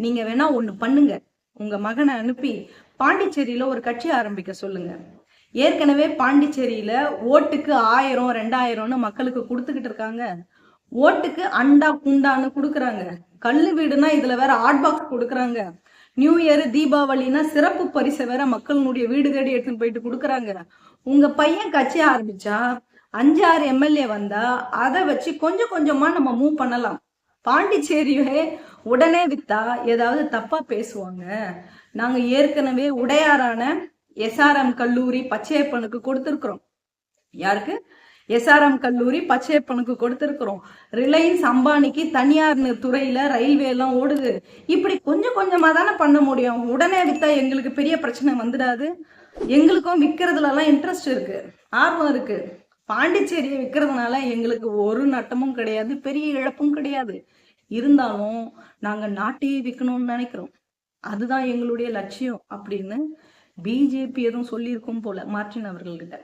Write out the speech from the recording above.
நீங்க வேணா ஒண்ணு பண்ணுங்க, உங்க மகனை அனுப்பி பாண்டிச்சேரியில ஒரு கட்சி ஆரம்பிக்க சொல்லுங்க. ஏற்கனவே பாண்டிச்சேரியில ஓட்டுக்கு 1000 2000ன்னு மக்களுக்கு கொடுத்துக்கிட்டு இருக்காங்க. ஓட்டுக்கு அண்டா குண்டான்னு குடுக்குறாங்க. கல்லு வீடுனா இதுல வேற ஹாட் பாக்ஸ் கொடுக்குறாங்க. நியூ இயர் தீபாவளினா சிறப்பு பரிசை வேற மக்களுடைய வீடு தேடி எடுத்துன்னு போயிட்டு கொடுக்குறாங்க. உங்க பையன் கட்சி ஆரம்பிச்சா 5-6 எம்எல்ஏ வந்தா அதை வச்சு கொஞ்சம் கொஞ்சமா நம்ம மூவ் பண்ணலாம். பாண்டிச்சேரியே உடனே வித்தா ஏதாவது தப்பா பேசுவாங்க. நாங்க ஏற்கனவே உடையாரான எஸ்ஆர்எம் கல்லூரி பச்சையப்பனுக்கு கொடுத்திருக்கிறோம். யாருக்கு? எஸ்ஆர்எம் கல்லூரி பச்சையப்பனுக்கு கொடுத்திருக்கிறோம். ரிலையன்ஸ் அம்பானிக்கு தனியார் துறையில ரயில்வே எல்லாம் ஓடுது. இப்படி கொஞ்சம் கொஞ்சமா தானே பண்ண முடியும். உடனே வித்தா எங்களுக்கு பெரிய பிரச்சனை வந்துடாது. எங்களுக்கும் விற்கிறதுல எல்லாம் இன்ட்ரெஸ்ட் இருக்கு, ஆர்வம் இருக்கு. பாண்டிச்சேரியை விற்கிறதுனால எங்களுக்கு ஒரு நட்டமும் கிடையாது, பெரிய இழப்பும் கிடையாது. இருந்தாலும் நாங்க நாட்டையே விற்கணும்னு நினைக்கிறோம். அதுதான் எங்களுடைய லட்சியம் அப்படின்னு பிஜேபி எதுவும் சொல்லியிருக்கும் போல மார்டின் அவர்கள்கிட்ட.